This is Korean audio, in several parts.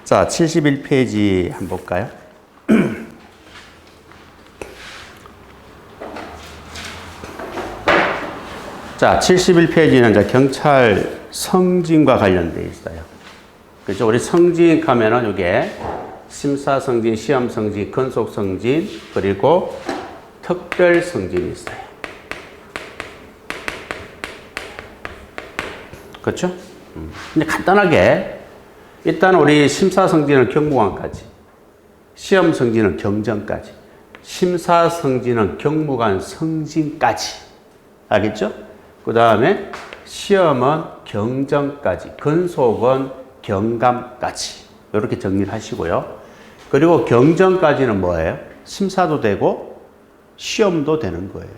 자, 71페이지 한번 볼까요? 자, 71페이지는 이제 경찰 성진과 관련되어 있어요. 그죠? 우리 성진 하면은 이게 심사 성진, 시험 성진, 근속 성진, 그리고 특별 성진이 있어요. 그렇죠? 근데 간단하게 일단 우리 심사 성진은 경무관까지, 시험 성진은 경정까지, 심사 성진은 경무관 성진까지. 알겠죠? 그 다음에 시험은 경정까지, 근속은 경감까지. 이렇게 정리를 하시고요. 그리고 경정까지는 뭐예요? 심사도 되고 시험도 되는 거예요.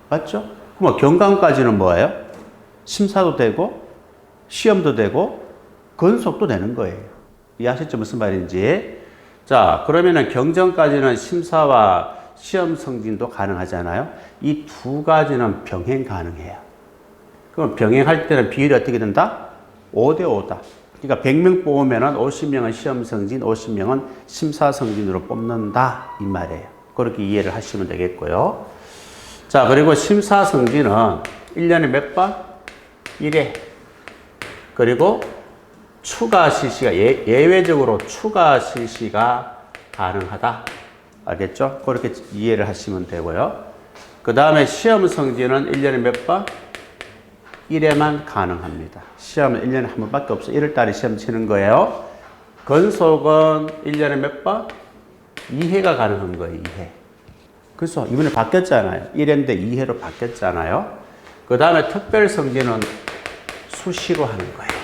맞죠? 그럼 경감까지는 뭐예요? 심사도 되고 시험도 되고 근속도 되는 거예요. 이해하셨죠? 무슨 말인지. 자, 그러면은 경정까지는 심사와 시험 성진도 가능하잖아요. 이 두 가지는 병행 가능해요. 그럼 병행할 때는 비율이 어떻게 된다? 5대 5다. 그러니까 100명 뽑으면은 50명은 시험 성진, 50명은 심사 성진으로 뽑는다. 이 말이에요. 그렇게 이해를 하시면 되겠고요. 자, 그리고 심사 성진은 1년에 몇 번? 1회. 그리고 추가 실시가 예외적으로 추가 실시가 가능하다. 알겠죠? 그렇게 이해를 하시면 되고요. 그 다음에 시험 성진은 1년에 몇 번? 1회만 가능합니다. 시험은 1년에 한 번밖에 없어요. 1월 달에 시험 치는 거예요. 근속은 1년에 몇 번? 2회가 가능한 거예요. 2회. 그래서 이번에 바뀌었잖아요. 1회인데 2회로 바뀌었잖아요. 그 다음에 특별 성진은 수시로 하는 거예요.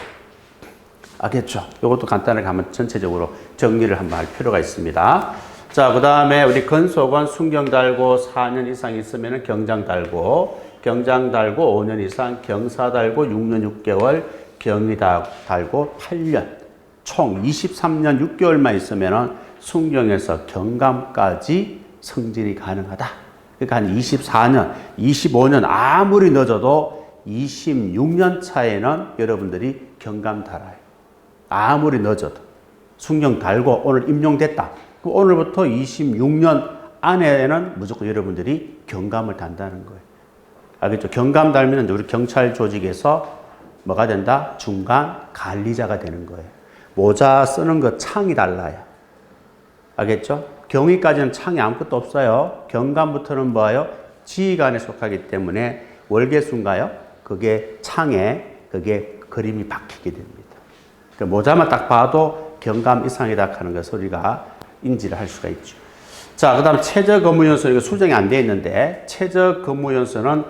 알겠죠? 이것도 간단하게 한번 전체적으로 정리를 한번 할 필요가 있습니다. 자, 그 다음에 우리 근속은 순경 달고 4년 이상 있으면 경장 달고, 경장 달고 5년 이상, 경사 달고 6년 6개월, 경위 달고 8년, 총 23년 6개월만 있으면 순경에서 경감까지 승진이 가능하다. 그러니까 한 24년, 25년 아무리 늦어도 26년 차에는 여러분들이 경감 달아요. 아무리 늦어도. 순경 달고 오늘 임용됐다. 그럼 오늘부터 26년 안에는 무조건 여러분들이 경감을 단다는 거예요. 알겠죠? 경감 달면 우리 경찰 조직에서 뭐가 된다? 중간 관리자가 되는 거예요. 모자 쓰는 거 창이 달라요. 알겠죠? 경위까지는 창이 아무것도 없어요. 경감부터는 뭐예요? 지휘관에 속하기 때문에 월계수인가요? 그게 창에 그게 그림이 박히게 됩니다. 그러니까 모자만 딱 봐도 경감 이상이다 하는 거 소리가 인지를 할 수가 있죠. 자, 그 다음 최저 근무연수, 이거 수정이 안 돼 있는데, 최저 근무연수는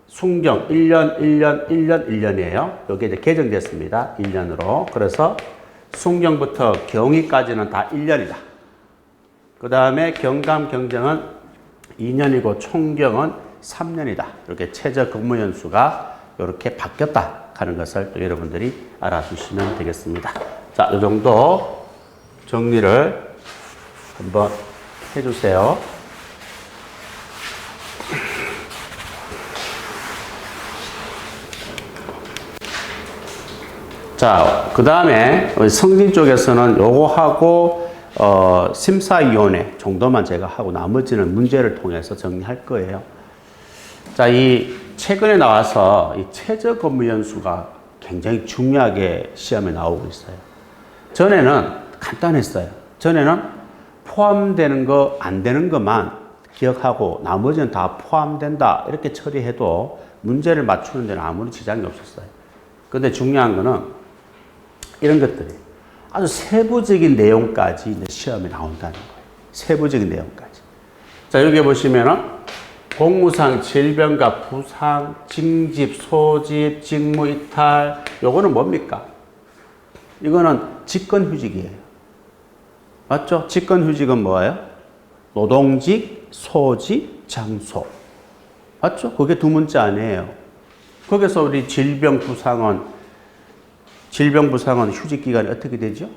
순경 1년, 1년, 1년, 1년이에요. 여기 이제 개정됐습니다. 1년으로. 그래서 순경부터 경위까지는 다 1년이다. 그 다음에 경감, 경정은 2년이고 총경은 3년이다. 이렇게 최저 근무연수가 이렇게 바뀌었다 하는 것을 또 여러분들이 알아두시면 되겠습니다. 자, 이 정도 정리를 한번 해주세요. 자, 그 다음에 성진 쪽에서는 요거 하고 심사위원회 정도만 제가 하고 나머지는 문제를 통해서 정리할 거예요. 자, 이 최근에 나와서 이 최저 근무 연수가 굉장히 중요하게 시험에 나오고 있어요. 전에는 간단했어요. 전에는 포함되는 거, 안 되는 것만 기억하고 나머지는 다 포함된다 이렇게 처리해도 문제를 맞추는 데는 아무런 지장이 없었어요. 근데 중요한 거는 이런 것들이 아주 세부적인 내용까지 이제 시험에 나온다는 거예요. 세부적인 내용까지. 자, 여기 보시면은 공무상 질병과 부상, 징집, 소집, 직무 이탈, 요거는 뭡니까? 이거는 직권휴직이에요. 맞죠? 직권휴직은 뭐예요? 노동직, 소집, 장소. 맞죠? 그게 두 문자 아니에요. 거기서 우리 질병, 부상은 휴직기간이 어떻게 되죠?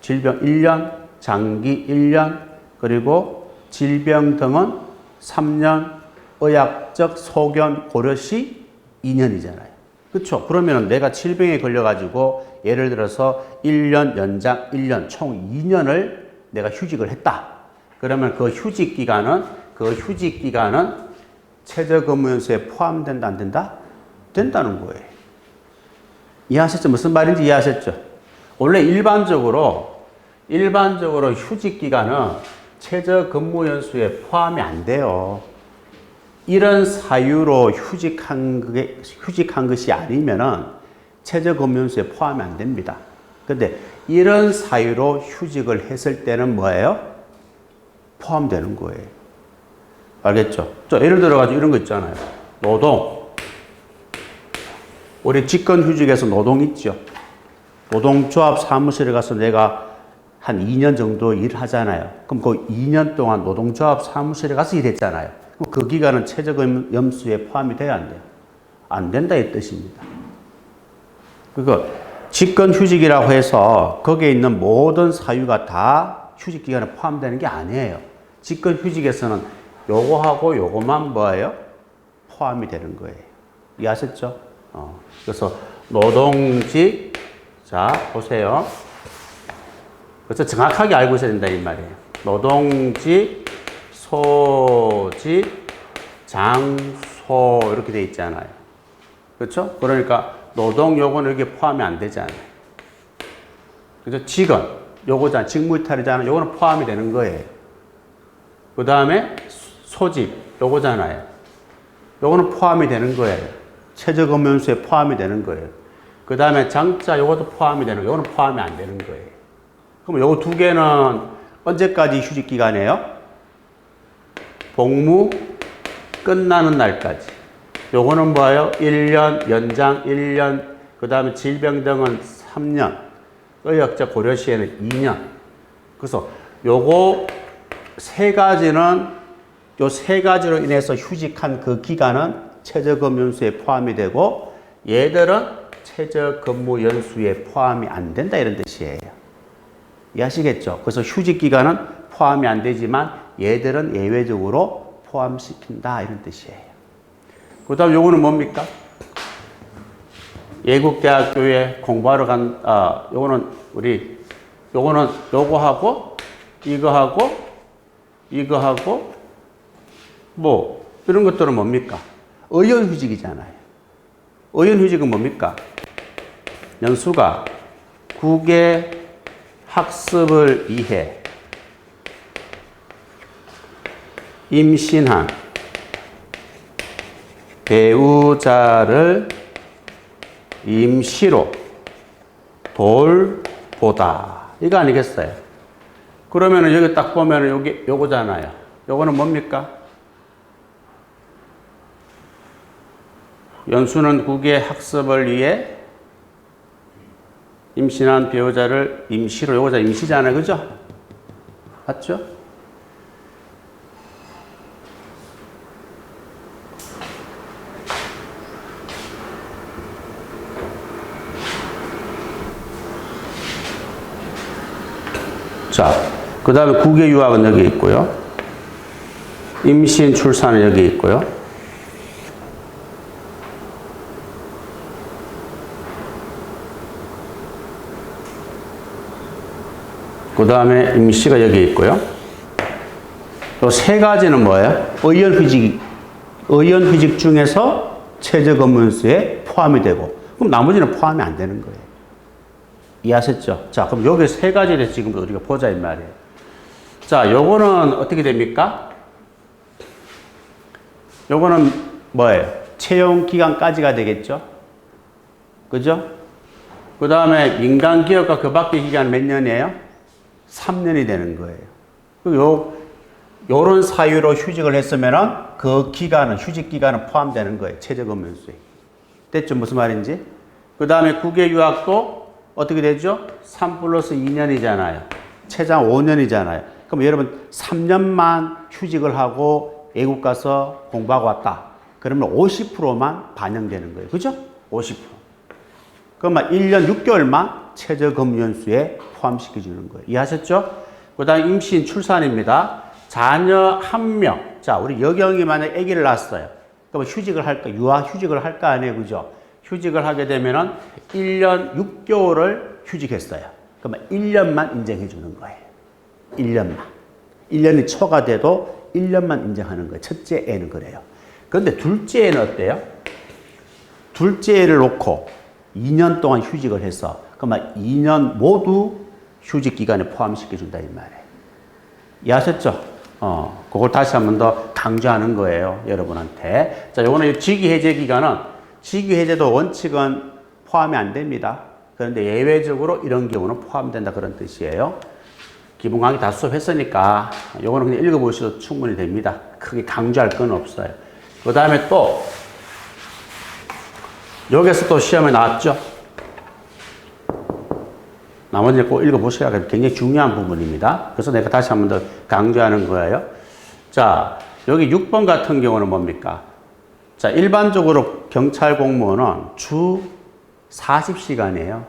질병 1년, 장기 1년, 그리고 질병 등은 3년, 의학적 소견 고려시 2년이잖아요. 그렇죠? 그러면은 내가 질병에 걸려가지고 예를 들어서 1년 연장 1년 총 2년을 내가 휴직을 했다. 그러면 그 휴직 기간은 최저근무연수에 포함된다 안 된다? 된다는 거예요. 이해하셨죠? 무슨 말인지 이해하셨죠? 원래 일반적으로 휴직 기간은 최저근무연수에 포함이 안 돼요. 이런 사유로 휴직한 것이 아니면은 최저근무연수에 포함이 안 됩니다. 근데 이런 사유로 휴직을 했을 때는 뭐예요? 포함되는 거예요. 알겠죠? 예를 들어가지고 이런 거 있잖아요. 노동. 우리 직권휴직에서 노동 있죠? 노동조합 사무실에 가서 내가 한 2년 정도 일하잖아요. 그럼 그 2년 동안 노동조합 사무실에 가서 일했잖아요. 그럼 그 기간은 최저근무연수에 포함이 돼야 안 돼요? 안 된다 이 뜻입니다. 그거 직권휴직이라고 해서 거기에 있는 모든 사유가 다 휴직기간에 포함되는 게 아니에요. 직권휴직에서는 요거하고 요거만 뭐예요? 포함이 되는 거예요. 이해하셨죠? 그래서 노동직, 자 보세요. 그래서 정확하게 알고 있어야 된다 이 말이에요. 노동직, 소직, 장소 이렇게 돼 있잖아요. 그렇죠? 그러니까 노동 요거는 여기에 포함이 안 되잖아요. 그죠? 직원 요거잖아. 직무이탈이잖아. 요거는 포함이 되는 거예요. 그 다음에 소직 요거잖아요. 요거는 포함이 되는 거예요. 최저근무연수에 포함이 되는 거예요. 그 다음에 장자 요것도 포함이 되는 거예요. 요거는 포함이 안 되는 거예요. 그럼 요거 두 개는 언제까지 휴직 기간이에요? 복무 끝나는 날까지. 요거는 뭐예요? 1년, 연장 1년, 그 다음에 질병 등은 3년, 의학적 고려 시에는 2년. 그래서 요거 세 가지는, 요 세 가지로 인해서 휴직한 그 기간은 최저근무연수에 포함이 되고, 얘들은 최저근무연수에 포함이 안 된다, 이런 뜻이에요. 이해하시겠죠? 그래서 휴직 기간은 포함이 안 되지만, 얘들은 예외적으로 포함시킨다, 이런 뜻이에요. 그 다음 요거는 뭡니까? 예국대학교에 공부하러 요거는 요거는 요거하고, 이거하고, 뭐, 이런 것들은 뭡니까? 의연휴직이잖아요. 의연휴직은 뭡니까? 연수가 국외 학습을 위해 임신한 배우자를 임시로 돌보다. 이거 아니겠어요? 그러면은 여기 딱 보면은 요거잖아요. 요거는 뭡니까? 연수는 국외 학습을 위해 임신한 배우자를 임시로, 요거자 임시잖아요. 그죠? 맞죠? 자, 그 다음에 국외 유학은 여기 있고요. 임신, 출산은 여기 있고요. 그 다음에 임시가 여기 있고요. 또 세 가지는 뭐예요? 의연휴직 중에서 최저근무연수에 포함이 되고, 그럼 나머지는 포함이 안 되는 거예요. 이해하셨죠? 자, 그럼 여기 세 가지에 대해서 지금 우리가 보자, 이 말이에요. 자, 요거는 어떻게 됩니까? 요거는 뭐예요? 채용 기간까지가 되겠죠? 그죠? 그 다음에 민간 기업과 그 밖의 기간 몇 년이에요? 3년이 되는 거예요. 요런 사유로 휴직을 했으면은 그 기간은, 휴직 기간은 포함되는 거예요. 최저근무연수에. 됐죠? 무슨 말인지? 그 다음에 국외 유학도 어떻게 되죠? 3 플러스 2년이잖아요. 최장 5년이잖아요. 그럼 여러분 3년만 휴직을 하고 외국 가서 공부하고 왔다. 그러면 50%만 반영되는 거예요. 그죠? 50%. 그러면 1년 6개월만 최저근무연수에 포함시켜주는 거예요. 이해하셨죠? 그 다음에 임신, 출산입니다. 자녀 1명. 자, 우리 여경이 만약 아기를 낳았어요. 그럼 휴직을 할까? 유아 휴직을 할까? 아니에요. 그죠? 휴직을 하게 되면은 1년 6개월을 휴직했어요. 그러면 1년만 인정해 주는 거예요. 1년만. 1년이 초과돼도 1년만 인정하는 거예요. 첫째 애는 그래요. 그런데 둘째 애는 어때요? 둘째 애를 놓고 2년 동안 휴직을 해서 그러면 2년 모두 휴직 기간에 포함시켜 준다 이 말이에요. 이해하셨죠? 그걸 다시 한 번 더 강조하는 거예요. 여러분한테. 자, 요거는 직위 해제 기간은 직위 해제도 원칙은 포함이 안 됩니다. 그런데 예외적으로 이런 경우는 포함된다 그런 뜻이에요. 기본 강의 다 수업했으니까 요거는 그냥 읽어보셔도 충분히 됩니다. 크게 강조할 건 없어요. 그 다음에 또 여기서 또 시험에 나왔죠? 나머지는 꼭 읽어보셔야 굉장히 중요한 부분입니다. 그래서 내가 다시 한 번 더 강조하는 거예요. 자, 여기 6번 같은 경우는 뭡니까? 자, 일반적으로 경찰 공무원은 주 40시간이에요.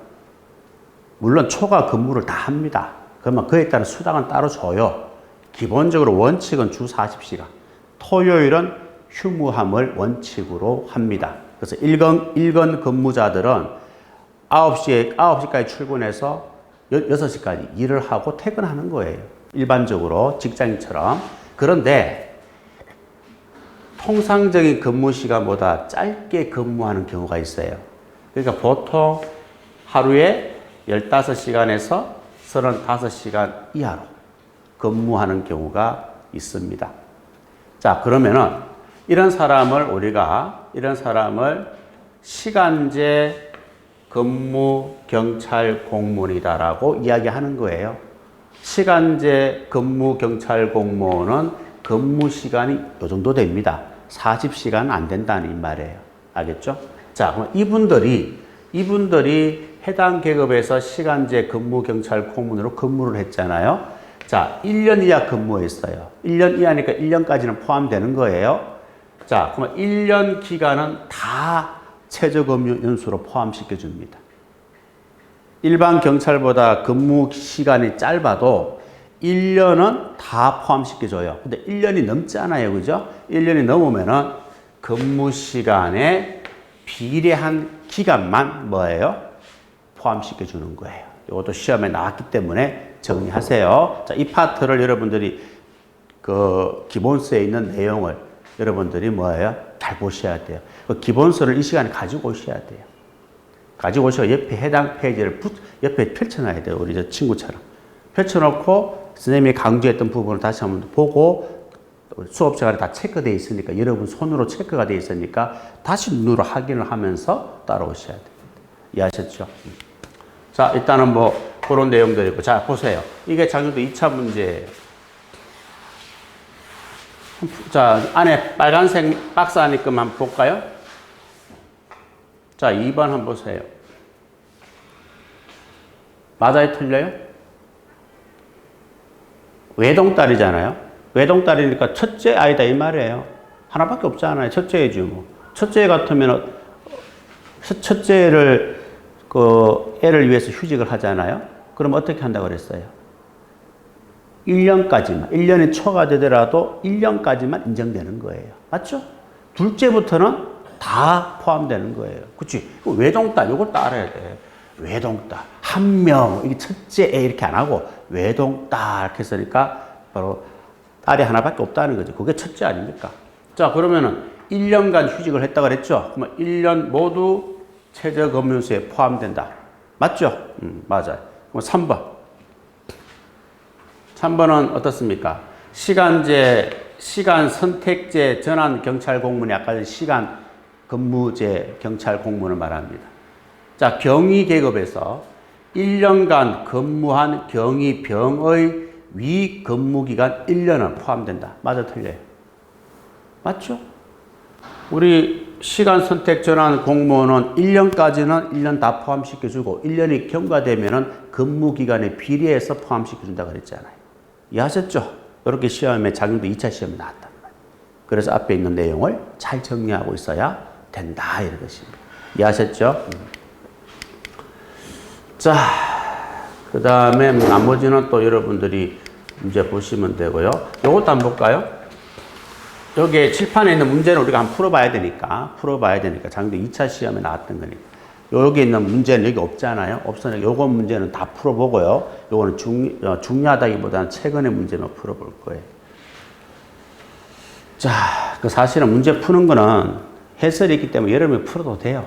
물론 초과 근무를 다 합니다. 그러면 그에 따른 수당은 따로 줘요. 기본적으로 원칙은 주 40시간. 토요일은 휴무함을 원칙으로 합니다. 그래서 일건 근무자들은 9시까지 출근해서 6시까지 일을 하고 퇴근하는 거예요. 일반적으로 직장인처럼. 그런데 통상적인 근무 시간보다 짧게 근무하는 경우가 있어요. 그러니까 보통 하루에 15시간에서 35시간 이하로 근무하는 경우가 있습니다. 자, 그러면은 이런 사람을 시간제 근무 경찰 공무원이다라고 이야기하는 거예요. 시간제 근무 경찰 공무원은 근무 시간이 이 정도 됩니다. 40시간 안 된다는 이 말이에요. 알겠죠? 자, 그럼 이분들이 해당 계급에서 시간제 근무 경찰 공무원으로 근무를 했잖아요. 자, 1년 이하 근무했어요. 1년 이하니까 1년까지는 포함되는 거예요. 자, 그러면 1년 기간은 다 최저근무 연수로 포함시켜 줍니다. 일반 경찰보다 근무 시간이 짧아도 1년은 다 포함시켜 줘요. 근데 1년이 넘잖아요. 그죠? 1년이 넘으면은 근무 시간에 비례한 기간만 뭐예요? 포함시켜 주는 거예요. 이것도 시험에 나왔기 때문에 정리하세요. 자, 이 파트를 여러분들이 그 기본서에 있는 내용을 여러분들이 뭐예요? 잘 보셔야 돼요. 그 기본서를 이 시간에 가지고 오셔야 돼요. 가지고 오셔서 옆에 해당 페이지를 옆에 펼쳐놔야 돼요. 우리 저 친구처럼. 펼쳐놓고 선생님이 강조했던 부분을 다시 한번 보고 수업 시간에 다 체크되어 있으니까 여러분 손으로 체크가 되어 있으니까 다시 눈으로 확인을 하면서 따라오셔야 됩니다. 이해하셨죠? 자, 일단은 뭐 그런 내용들이고. 자, 보세요. 이게 작년도 2차 문제예요. 자, 안에 빨간색 박스 안에 것만 한번 볼까요? 자, 2번 한번 보세요. 맞아요? 틀려요? 외동딸이잖아요. 외동딸이니까 첫째 아이다 이 말이에요. 하나밖에 없잖아요. 첫째이지 뭐. 첫째 같으면 첫째를 애를 위해서 휴직을 하잖아요. 그럼 어떻게 한다고 그랬어요? 1년까지만, 1년이 초과되더라도 1년까지만 인정되는 거예요. 맞죠? 둘째부터는 다 포함되는 거예요. 그치? 외동딸, 이걸 따라야 돼. 외동딸. 한 명, 이게 첫째 애 이렇게 안 하고, 외동딸 이렇게 했으니까 바로 딸이 하나밖에 없다는 거죠. 그게 첫째 아닙니까? 자, 그러면은 1년간 휴직을 했다고 그랬죠? 그러면 1년 모두 최저근무수에 포함된다. 맞죠? 맞아요. 그럼 3번. 3번은 어떻습니까? 시간 선택제 전환 경찰 공무원이 아까 시간 근무제 경찰 공무원을 말합니다. 자, 경위 계급에서 1년간 근무한 경위병의 위 근무기간 1년은 포함된다. 맞아, 틀려요? 맞죠? 우리 시간 선택 전환 공무원은 1년까지는 1년 다 포함시켜주고 1년이 경과되면은 근무기간에 비례해서 포함시켜준다고 그랬잖아요. 이해하셨죠? 이렇게 시험에 작년도 2차 시험이 나왔단 말이에요. 그래서 앞에 있는 내용을 잘 정리하고 있어야 된다 이런 것입니다. 이해하셨죠? 자, 그 다음에 나머지는 또 여러분들이 문제 보시면 되고요. 요것도 한번 볼까요? 여기에 칠판에 있는 문제는 우리가 한번 풀어봐야 되니까 작년도 2차 시험에 나왔던 거니까 여기 있는 문제는 여기 없잖아요. 없으니까 요거 문제는 다 풀어보고요. 요거는 중요하다기보다는 최근의 문제만 풀어볼 거예요. 자, 그 사실은 문제 푸는 거는 해설이 있기 때문에 여러분이 풀어도 돼요.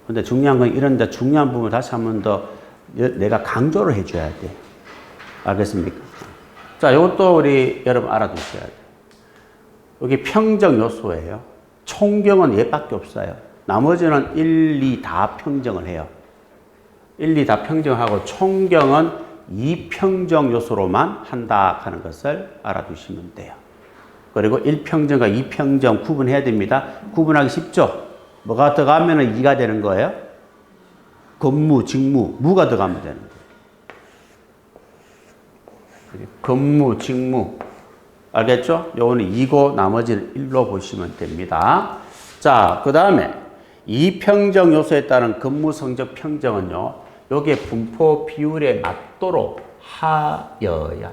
근데 중요한 건 이런 데 중요한 부분을 다시 한 번 더 내가 강조를 해줘야 돼. 알겠습니까? 자, 이것도 우리 여러분 알아두셔야 돼. 여기 평정 요소예요. 총경은 얘밖에 없어요. 나머지는 1, 2 다 평정을 해요. 1, 2 다 평정하고 총경은 2평정 요소로만 한다 하는 것을 알아두시면 돼요. 그리고 1평정과 2평정 구분해야 됩니다. 구분하기 쉽죠? 뭐가 들어가면 2가 되는 거예요? 건무, 직무, 무가 들어가면 되는 거예요. 건무, 직무. 알겠죠? 요거는 2고 나머지는 1로 보시면 됩니다. 자, 그 다음에 2평정 요소에 따른 근무 성적 평정은요, 요게 분포 비율에 맞도록 하여야,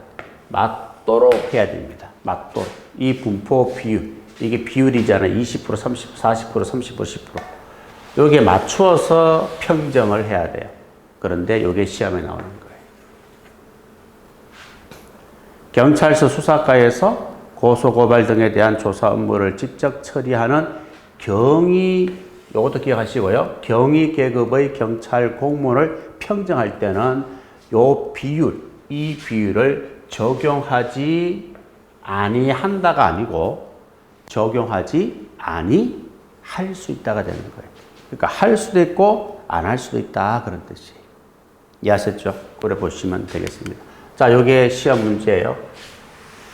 맞도록 해야 됩니다. 맞도록. 이 분포 비율, 이게 비율이잖아요. 20%, 30%, 40%, 30%, 10%. 요게 맞추어서 평정을 해야 돼요. 그런데 요게 시험에 나오는 거예요. 경찰서 수사과에서 고소고발 등에 대한 조사 업무를 직접 처리하는 경위, 요것도 기억하시고요. 경위 계급의 경찰 공무원을 평정할 때는 요 비율, 이 비율을 적용하지 아니한다가 아니고 적용하지 아니할 수 있다가 되는 거예요. 그러니까 할 수도 있고 안 할 수도 있다 그런 뜻이에요. 이해하셨죠? 그래 보시면 되겠습니다. 자, 요게 시험 문제예요.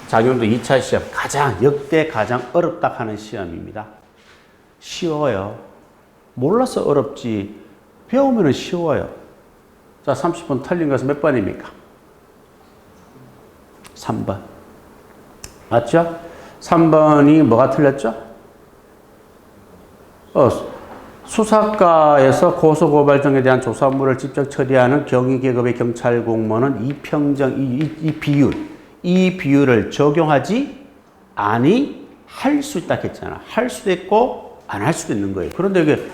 작년도 2차 시험 역대 가장 어렵다 하는 시험입니다. 쉬워요. 몰라서 어렵지 배우면 쉬워요. 자, 30분 틀린 것은 몇 번입니까? 3번. 맞죠? 3번이 뭐가 틀렸죠? 수사과에서 고소고발 등에 대한 조사 업무를 직접 처리하는 경위계급의 경찰 공무원은 이 비율을 적용하지 할 수 있다 했잖아. 할 수도 있고 안 할 수도 있는 거예요. 그런데 이게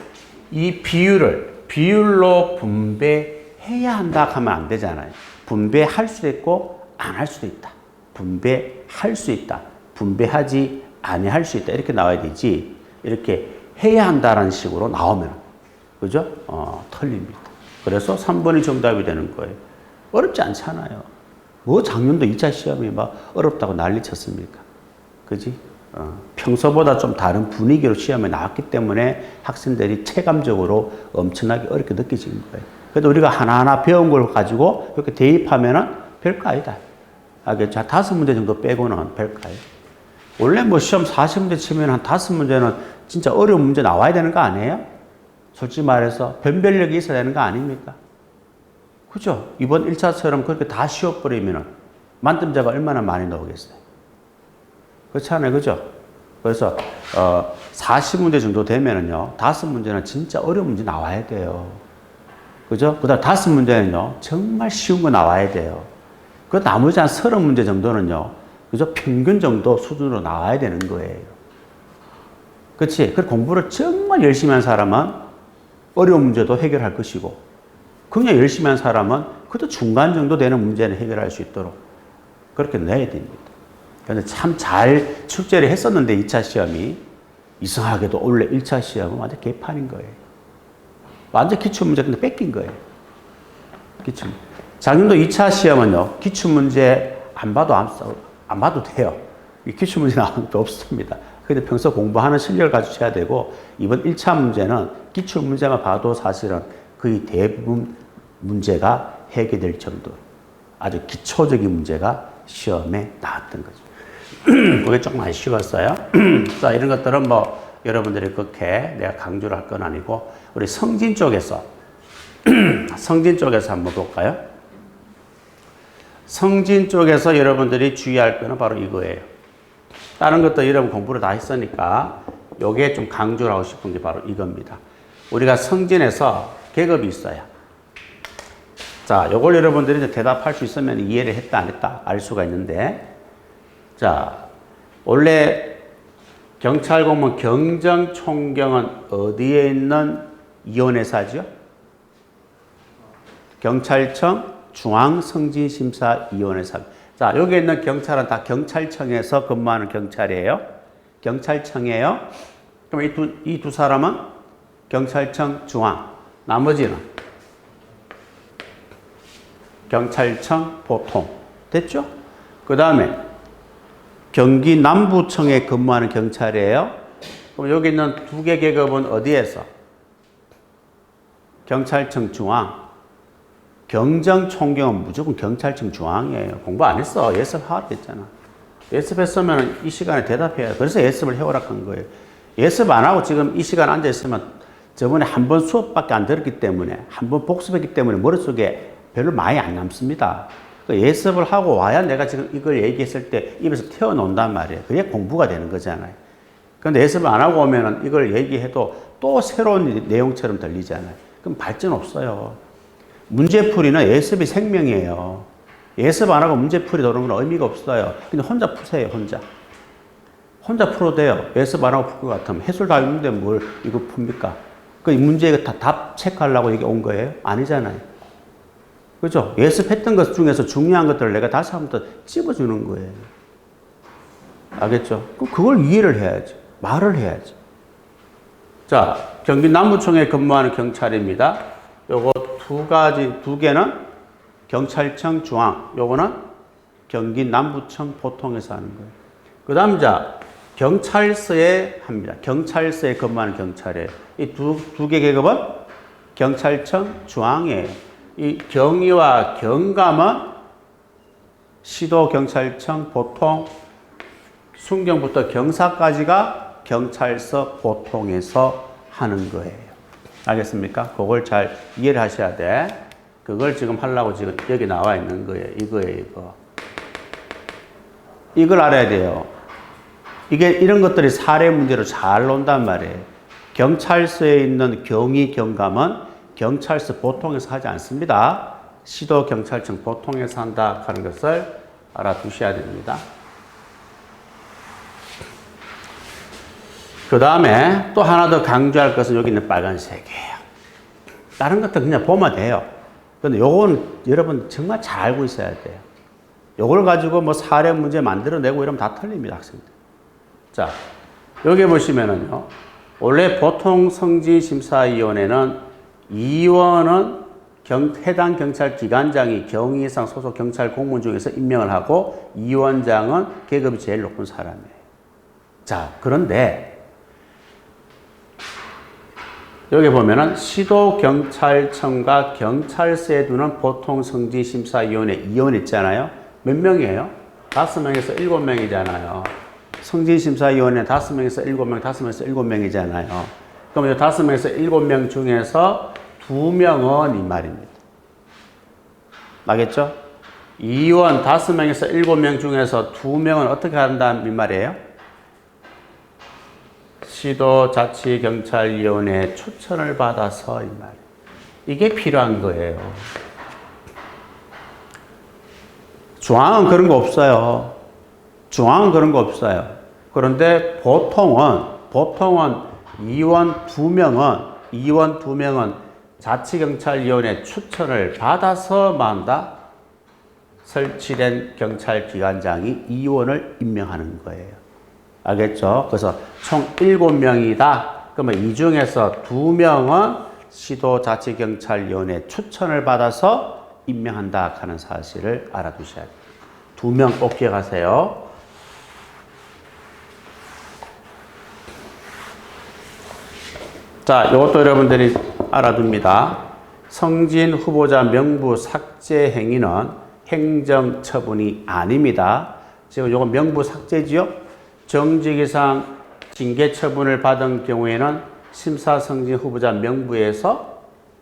이 비율로 분배해야 한다 하면 안 되잖아요. 분배할 수도 있고 안 할 수도 있다. 분배할 수 있다. 분배하지 아니할 수 있다. 이렇게 나와야 되지. 이렇게 해야 한다라는 식으로 나오면, 그죠? 틀립니다. 그래서 3번이 정답이 되는 거예요. 어렵지 않잖아요. 뭐 작년도 2차 시험이 막 어렵다고 난리 쳤습니까? 그지? 평소보다 좀 다른 분위기로 시험에 나왔기 때문에 학생들이 체감적으로 엄청나게 어렵게 느껴지는 거예요. 그래도 우리가 하나하나 배운 걸 가지고 이렇게 대입하면은 별거 아니다. 알겠죠? 5문제 정도 빼고는 별거 아니에요. 원래 뭐 시험 40문제 치면 한 5문제는 진짜 어려운 문제 나와야 되는 거 아니에요? 솔직히 말해서 변별력이 있어야 되는 거 아닙니까? 그죠? 이번 1차처럼 그렇게 다 쉬워버리면 만점자가 얼마나 많이 나오겠어요? 그렇지 않아요? 그죠? 그래서 40문제 정도 되면은요, 5문제는 진짜 어려운 문제 나와야 돼요. 그죠? 그 다음 5문제는요, 정말 쉬운 거 나와야 돼요. 그 나머지 한 30문제 정도는요, 그죠? 평균 정도 수준으로 나와야 되는 거예요. 그치? 그 공부를 정말 열심히 한 사람은 어려운 문제도 해결할 것이고, 그냥 열심히 한 사람은 그래도 중간 정도 되는 문제는 해결할 수 있도록 그렇게 내야 됩니다. 그런데 참 잘 출제를 했었는데 2차 시험이 이상하게도 원래 1차 시험은 완전 개판인 거예요. 완전 기출문제 근데 뺏긴 거예요. 기출. 작년도 2차 시험은요, 기출문제 안 봐도 돼요. 기출문제 나오는 게 없습니다. 근데 평소 공부하는 실력을 가지셔야 되고, 이번 1차 문제는 기출문제만 봐도 사실은 거의 대부분 문제가 해결될 정도, 아주 기초적인 문제가 시험에 나왔던 거죠. 그게 조금 아쉬웠어요. 자, 이런 것들은 뭐 여러분들이 그렇게 내가 강조를 할 건 아니고, 우리 성진 쪽에서 한번 볼까요? 성진 쪽에서 여러분들이 주의할 거는 바로 이거예요. 다른 것도 여러분 공부를 다 했으니까 요게 좀 강조를 하고 싶은 게 바로 이겁니다. 우리가 성진에서 계급이 있어요. 자, 요걸 여러분들이 이제 대답할 수 있으면 이해를 했다 안 했다 알 수가 있는데, 자, 원래 경찰 공무원 경정총경은 어디에 있는 위원회사죠? 경찰청 중앙성진심사위원회사. 자, 여기 있는 경찰은 다 경찰청에서 근무하는 경찰이에요. 경찰청이에요. 그럼 이 두 사람은 경찰청 중앙, 나머지는 경찰청 보통. 됐죠? 그 다음에 경기 남부청에 근무하는 경찰이에요. 그럼 여기 있는 두 개 계급은 어디에서? 경찰청 중앙. 경정총경은 무조건 경찰청 중앙이에요. 공부 안 했어. 예습하라고 했잖아. 예습했으면 이 시간에 대답해야 돼. 그래서 예습을 해오라고 한 거예요. 예습 안 하고 지금 이 시간 앉아있으면 저번에 한 번 수업밖에 안 들었기 때문에, 한 번 복습했기 때문에 머릿속에 별로 많이 안 남습니다. 예습을 하고 와야 내가 지금 이걸 얘기했을 때 입에서 튀어나온단 말이에요. 그게 공부가 되는 거잖아요. 그런데 예습을 안 하고 오면은 이걸 얘기해도 또 새로운 내용처럼 들리잖아요. 그럼 발전 없어요. 문제풀이는 예습이 생명이에요. 예습 안 하고 문제풀이 도는 건 의미가 없어요. 근데 혼자 푸세요, 혼자. 혼자 풀어도 돼요. 예습 안 하고 풀 것 같으면. 해설 다 있는데 뭘 이거 풉니까? 그 문제 다 답 체크하려고 여기 온 거예요? 아니잖아요. 그죠? 예습했던 것 중에서 중요한 것들을 내가 다시 한 번 더 찝어주는 거예요. 알겠죠? 그럼 그걸 이해를 해야죠. 말을 해야죠. 자, 경기 남부청에 근무하는 경찰입니다. 요거 두 개는 경찰청 중앙, 요거는 경기 남부청 보통에서 하는 거예요. 그 다음 자, 경찰서에 합니다. 경찰서에 근무하는 경찰이에요. 이 두 개 계급은 경찰청 중앙이에요. 이 경위와 경감은 시도경찰청 보통, 순경부터 경사까지가 경찰서 보통에서 하는 거예요. 알겠습니까? 그걸 잘 이해를 하셔야 돼. 그걸 지금 하려고 지금 여기 나와 있는 거예요. 이거예요, 이거. 이걸 알아야 돼요. 이런 것들이 사례 문제로 잘 논단 말이에요. 경찰서에 있는 경위, 경감은 경찰서 보통에서 하지 않습니다. 시도경찰청 보통에서 한다 하는 것을 알아두셔야 됩니다. 그 다음에 또 하나 더 강조할 것은 여기 있는 빨간색이에요. 다른 것도 그냥 보면 돼요. 근데 요건 여러분 정말 잘 알고 있어야 돼요. 요걸 가지고 뭐 사례 문제 만들어내고 이러면 다 틀립니다, 학생들. 자, 여기 보시면은요. 원래 보통성진심사위원회는 위원은 해당 경찰 기관장이 경위 이상 소속 경찰 공무원 중에서 임명을 하고 위원장은 계급이 제일 높은 사람이에요. 자, 그런데 여기 보면은 시도경찰청과 경찰서에 두는 보통성진심사위원회 위원 있잖아요. 몇 명이에요? 5명에서 7명이잖아요. 성진심사위원회 5명에서 7명, 5명에서 7명이잖아요. 그럼 이 5명에서 7명 중에서 2명은 이 말입니다. 알겠죠? 위원 5명에서 7명 중에서 2명은 어떻게 한다는 말이에요? 시도자치경찰위원회 추천을 받아서 이 말. 이게 필요한 거예요. 중앙은 그런 거 없어요. 중앙은 그런 거 없어요. 그런데 보통은 위원 2명은 자치경찰위원회 추천을 받아서 만다 설치된 경찰기관장이 위원을 임명하는 거예요. 알겠죠? 그래서 총 7명이다. 그러면 이 중에서 2명은 시도자치경찰위원회 추천을 받아서 임명한다 하는 사실을 알아두셔야 돼요. 2명 꼭 기억하세요. 자, 이것도 여러분들이 알아둡니다. 성진 후보자 명부 삭제 행위는 행정처분이 아닙니다. 지금 이거 명부 삭제지요? 정직 이상 징계 처분을 받은 경우에는 심사성진 후보자 명부에서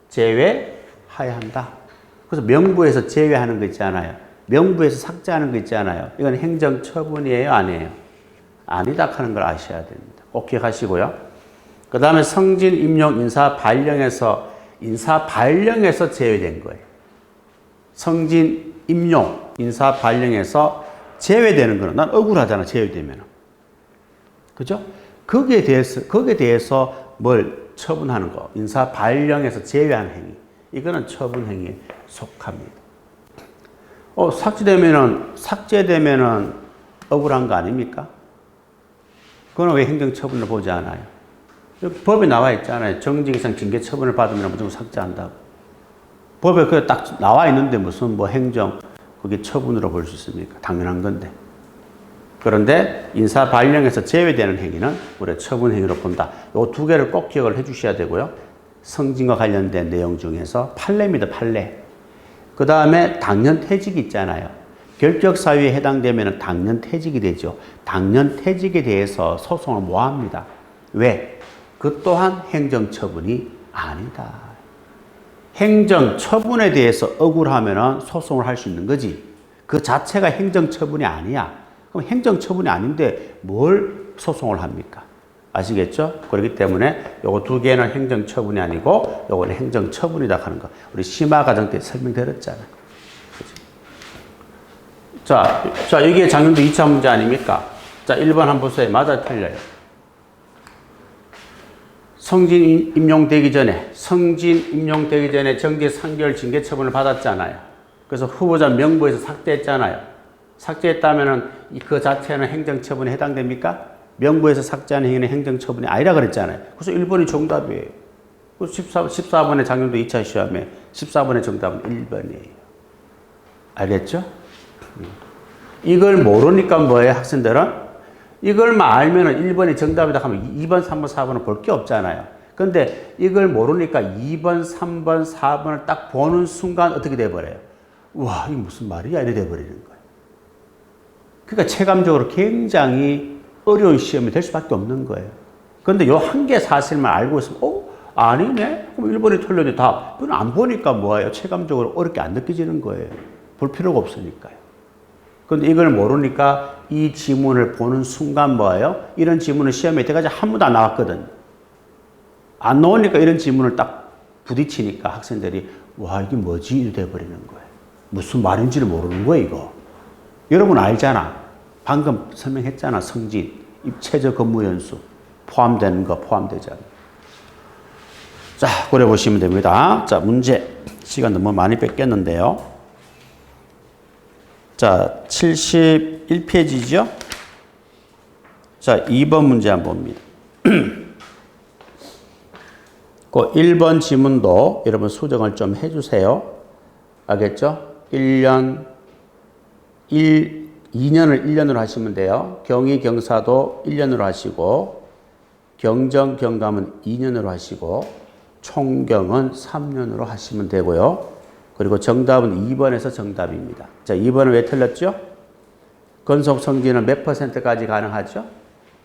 제외하여야 한다. 그래서 명부에서 제외하는 거 있잖아요. 명부에서 삭제하는 거 있잖아요. 이건 행정처분이에요, 아니에요? 아니다 하는 걸 아셔야 됩니다. 꼭 기억하시고요. 그 다음에 성진 임용 인사 발령에서 제외된 거예요. 성진 임용 인사 발령에서 제외되는 거는 난 억울하잖아, 제외되면. 그죠? 거기에 대해서 뭘 처분하는 거. 인사 발령에서 제외한 행위. 이거는 처분 행위에 속합니다. 삭제되면은 억울한 거 아닙니까? 그건 왜 행정처분을 보지 않아요? 법에 나와 있잖아요. 정직 이상 징계 처분을 받으면 무조건 삭제한다고. 법에 그게 딱 나와 있는데 무슨 뭐 행정, 그게 처분으로 볼 수 있습니까? 당연한 건데. 그런데 인사 발령에서 제외되는 행위는 우리가 처분 행위로 본다. 이 두 개를 꼭 기억을 해 주셔야 되고요. 성진과 관련된 내용 중에서 판례입니다. 판례. 그 다음에 당연퇴직이 있잖아요. 결격사유에 해당되면 당연퇴직이 되죠. 당연퇴직에 대해서 소송을 모합니다. 왜? 그 또한 행정처분이 아니다. 행정처분에 대해서 억울하면 소송을 할 수 있는 거지. 그 자체가 행정처분이 아니야. 그럼 행정처분이 아닌데 뭘 소송을 합니까? 아시겠죠? 그렇기 때문에 요거 두 개는 행정처분이 아니고 요거는 행정처분이다 하는 거. 우리 심화과정 때 설명드렸잖아요. 자, 이게 작년도 2차 문제 아닙니까? 자, 1번 한번 보세요. 맞아, 틀려요. 성진 임용되기 전에 정직 3개월 징계 처분을 받았잖아요. 그래서 후보자 명부에서 삭제했잖아요. 삭제했다면은 그 자체는 행정처분에 해당됩니까? 명부에서 삭제하는 행위는 행정처분이 아니라 그랬잖아요. 그래서 1번이 정답이에요. 14번의 작년도 2차 시험에 14번의 정답은 1번이에요. 알겠죠? 이걸 모르니까 뭐예요, 학생들은? 이걸만 알면은 1번이 정답이다 하면 2번, 3번, 4번은 볼 게 없잖아요. 근데 이걸 모르니까 2번, 3번, 4번을 딱 보는 순간 어떻게 돼버려요? 와, 이게 무슨 말이야? 이래 돼버리는 거예요. 그러니까 체감적으로 굉장히 어려운 시험이 될 수밖에 없는 거예요. 그런데 요 한 개 사실만 알고 있으면, 아니네? 그럼 1번이 틀렸는데 답. 이건 안 보니까 뭐예요? 체감적으로 어렵게 안 느껴지는 거예요. 볼 필요가 없으니까요. 그런데 이걸 모르니까 이 지문을 보는 순간 뭐예요? 이런 지문은 시험에 이때까지 한 번도 안 나왔거든요. 안 나오니까 이런 지문을 딱 부딪히니까 학생들이 와, 이게 뭐지? 이래 돼버리는 거예요. 무슨 말인지를 모르는 거예요, 이거. 여러분 알잖아. 방금 설명했잖아. 성진, 최저 근무 연수 포함되는 거 포함되잖아. 자, 그래 보시면 됩니다. 자, 문제. 시간 너무 많이 뺏겼는데요. 자, 71페이지죠? 자, 2번 문제 한번 봅니다. 그 1번 지문도 여러분 수정을 좀 해주세요. 알겠죠? 2년을 1년으로 하시면 돼요. 경위, 경사도 1년으로 하시고, 경정, 경감은 2년으로 하시고, 총경은 3년으로 하시면 되고요. 그리고 정답은 2번에서 정답입니다. 자, 2번은 왜 틀렸죠? 건속 성진은 몇 %까지 가능하죠?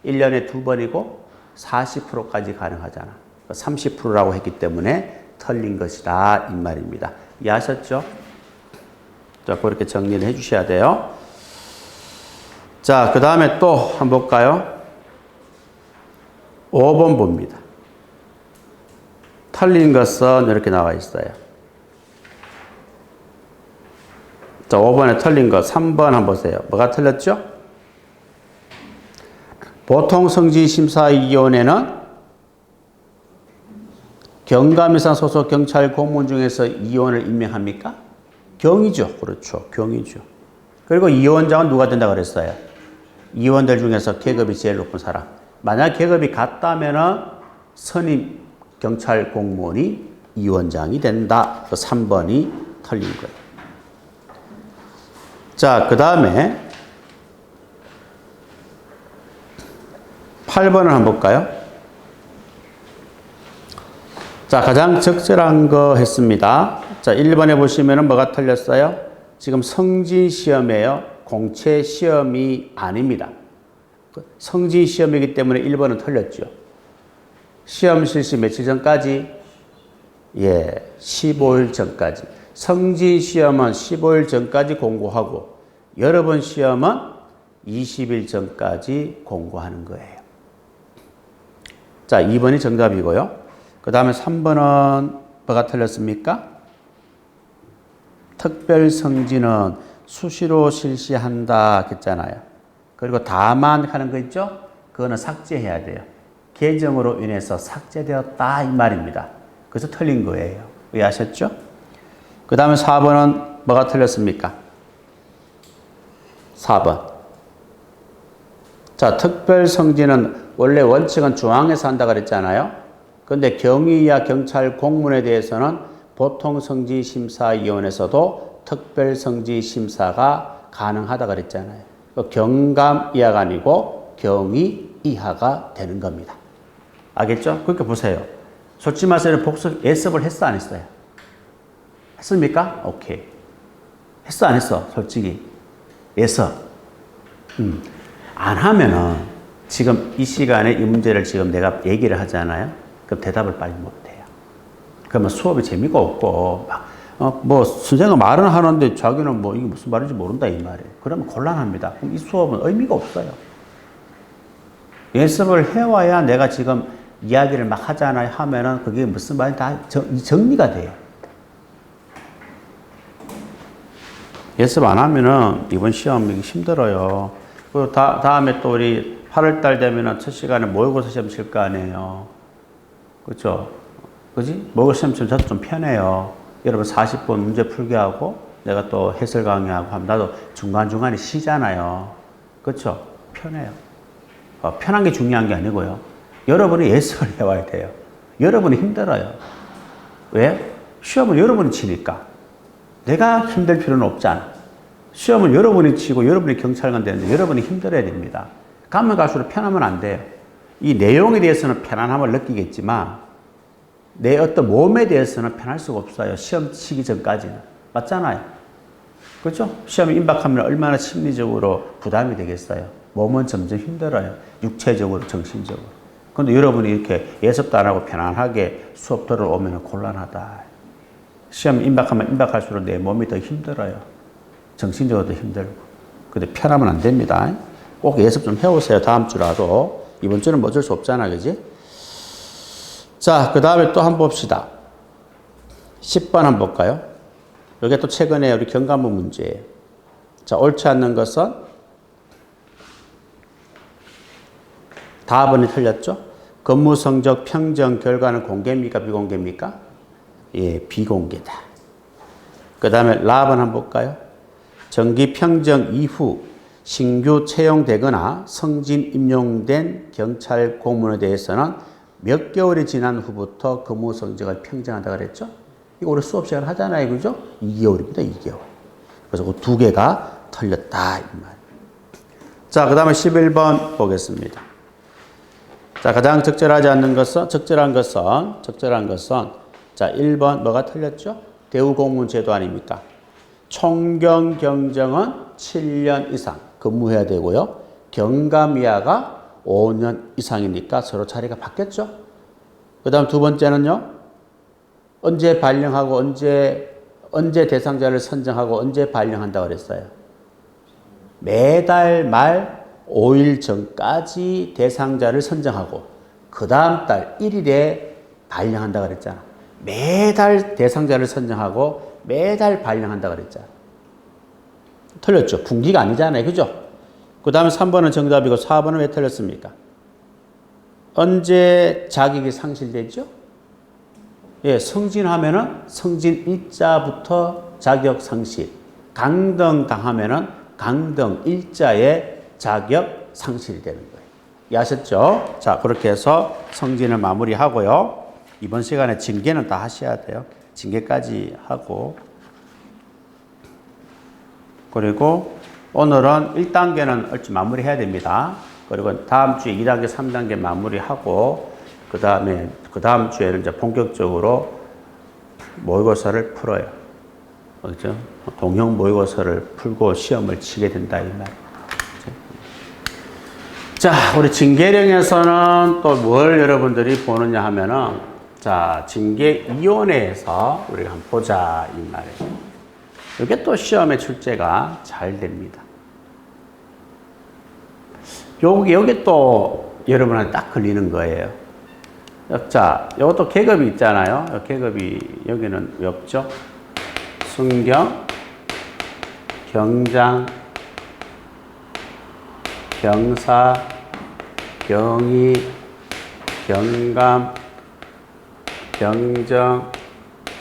1년에 2번이고 40%까지 가능하잖아. 30%라고 했기 때문에 틀린 것이다 이 말입니다. 이해하셨죠? 자, 그렇게 정리를 해 주셔야 돼요. 자, 그 다음에 또 한번 볼까요? 5번 봅니다. 틀린 것은 이렇게 나와 있어요. 자, 5번에 틀린 거 3번 한번 보세요. 뭐가 틀렸죠? 보통성진심사위원회는 경감이상 소속 경찰 공무원 중에서 이원을 임명합니까? 경이죠. 그렇죠. 경이죠. 그리고 이원장은 누가 된다고 그랬어요? 이원들 중에서 계급이 제일 높은 사람. 만약 계급이 같다면은 선임 경찰 공무원이 이원장이 된다. 3번이 틀린 거예요. 자, 그 다음에 8번을 한번 볼까요? 자, 가장 적절한 거 했습니다. 자, 1번에 보시면은 뭐가 틀렸어요? 지금 성진 시험이에요. 공채 시험이 아닙니다. 성진 시험이기 때문에 1번은 틀렸죠. 시험 실시 며칠 전까지? 15일 전까지. 성진 시험은 15일 전까지 공고하고 여러분 시험은 20일 전까지 공고하는 거예요. 자, 2번이 정답이고요. 그 다음에 3번은 뭐가 틀렸습니까? 특별성진은 수시로 실시한다 했잖아요. 그리고 다만 하는 거 있죠? 그거는 삭제해야 돼요. 개정으로 인해서 삭제되었다 이 말입니다. 그래서 틀린 거예요. 이해하셨죠? 그 다음에 4번은 뭐가 틀렸습니까? 4번. 자, 특별성지는 원래 원칙은 중앙에서 한다 그랬잖아요. 그런데 경위와 경찰 공문에 대해서는 보통성지심사위원회에서도 특별성지심사가 가능하다 그랬잖아요. 경감 이하가 아니고 경위 이하가 되는 겁니다. 알겠죠? 그러니까 보세요. 솔직히 말해서 복습 예습을 했어 안 했어요? 했습니까? 오케이. 했어 안 했어? 솔직히 예습. 안 하면은 지금 이 시간에 이 문제를 지금 내가 얘기를 하잖아요. 그럼 대답을 빨리 못 해요. 그러면 수업이 재미가 없고 뭐 선생님은 말은 하는데 자기는 뭐 이게 무슨 말인지 모른다 이 말이에요. 그러면 곤란합니다. 그럼 이 수업은 의미가 없어요. 예습을 해와야 내가 지금 이야기를 막 하잖아요. 하면은 그게 무슨 말인지 다 정리가 돼요. 예습 안 하면은 이번 시험이 힘들어요. 그리고 다음에 또 우리 8월달 되면은 첫 시간에 모의고사 시험 칠 거 아니에요. 그렇죠? 그지? 모의고사 시험 치면 저도 좀 편해요. 여러분 40분 문제 풀게 하고 내가 또 해설 강의하고 하면 나도 중간중간에 쉬잖아요. 그렇죠? 편해요. 편한 게 중요한 게 아니고요. 여러분이 예습을 해와야 돼요. 여러분이 힘들어요. 왜? 시험은 여러분이 치니까. 내가 힘들 필요는 없잖아. 시험은 여러분이 치고 여러분이 경찰관 되는데 여러분이 힘들어야 됩니다. 가면 갈수록 편하면 안 돼요. 이 내용에 대해서는 편안함을 느끼겠지만 내 어떤 몸에 대해서는 편할 수가 없어요. 시험 치기 전까지는. 맞잖아요. 그렇죠? 시험에 임박하면 얼마나 심리적으로 부담이 되겠어요. 몸은 점점 힘들어요. 육체적으로, 정신적으로. 그런데 여러분이 이렇게 예습도 안 하고 편안하게 수업 들어오면 곤란하다. 시험 임박하면 임박할수록 내 몸이 더 힘들어요. 정신적으로도 힘들고. 근데 편하면 안 됩니다. 꼭 예습 좀 해오세요. 다음 주라도. 이번 주는 뭐 어쩔 수 없잖아. 그지? 자, 그 다음에 또 한번 봅시다. 10번 한번 볼까요? 이게 또 최근에 우리 경감부 문제예요. 자, 옳지 않는 것은 답은 틀렸죠? 근무 성적 평정 결과는 공개입니까? 비공개입니까? 예, 비공개다. 그 다음에 랍은 한번 볼까요? 정기 평정 이후 신규 채용되거나 승진 임용된 경찰 공무원에 대해서는 몇 개월이 지난 후부터 근무 성적을 평정한다 그랬죠? 이거 우리 수업 시간 하잖아요. 그죠? 2개월입니다. 2개월. 그래서 그 두 개가 틀렸다. 이 말. 자, 그 다음에 11번 보겠습니다. 자, 가장 적절하지 않는 것은, 적절한 것은, 자, 1번 뭐가 틀렸죠? 대우공무원 제도 아닙니까? 총경 경정은 7년 이상 근무해야 되고요. 경감 이하가 5년 이상이니까 서로 자리가 바뀌었죠? 그 다음 두 번째는요? 언제 발령하고 언제 대상자를 선정하고 언제 발령한다고 그랬어요? 매달 말 5일 전까지 대상자를 선정하고 그 다음 달 1일에 발령한다고 그랬잖아. 매달 대상자를 선정하고 매달 발령한다고 그랬잖아. 틀렸죠? 분기가 아니잖아요. 그죠? 그 다음에 3번은 정답이고 4번은 왜 틀렸습니까? 언제 자격이 상실되죠? 예, 승진하면은 승진 일자부터 자격 상실. 강등 당하면은 강등 일자의 자격 상실이 되는 거예요. 이해하셨죠? 자, 그렇게 해서 승진을 마무리하고요. 이번 시간에 징계는 다 하셔야 돼요. 징계까지 하고. 그리고 오늘은 1단계는 얼추 마무리해야 됩니다. 그리고 다음 주에 2단계, 3단계 마무리하고 그 다음 주에는 이제 본격적으로 모의고사를 풀어요. 그렇죠? 동형 모의고사를 풀고 시험을 치게 된다 이 말. 자, 우리 징계령에서는 또 뭘 여러분들이 보느냐 하면은 자, 징계위원회에서 우리가 한번 보자 이 말이에요. 이게 또 시험에 출제가 잘 됩니다. 요게 또 여러분한테 딱 걸리는 거예요. 자, 요것도 계급이 있잖아요. 계급이 여기는 왜 없죠? 순경, 경장, 경사, 경위, 경감, 경정,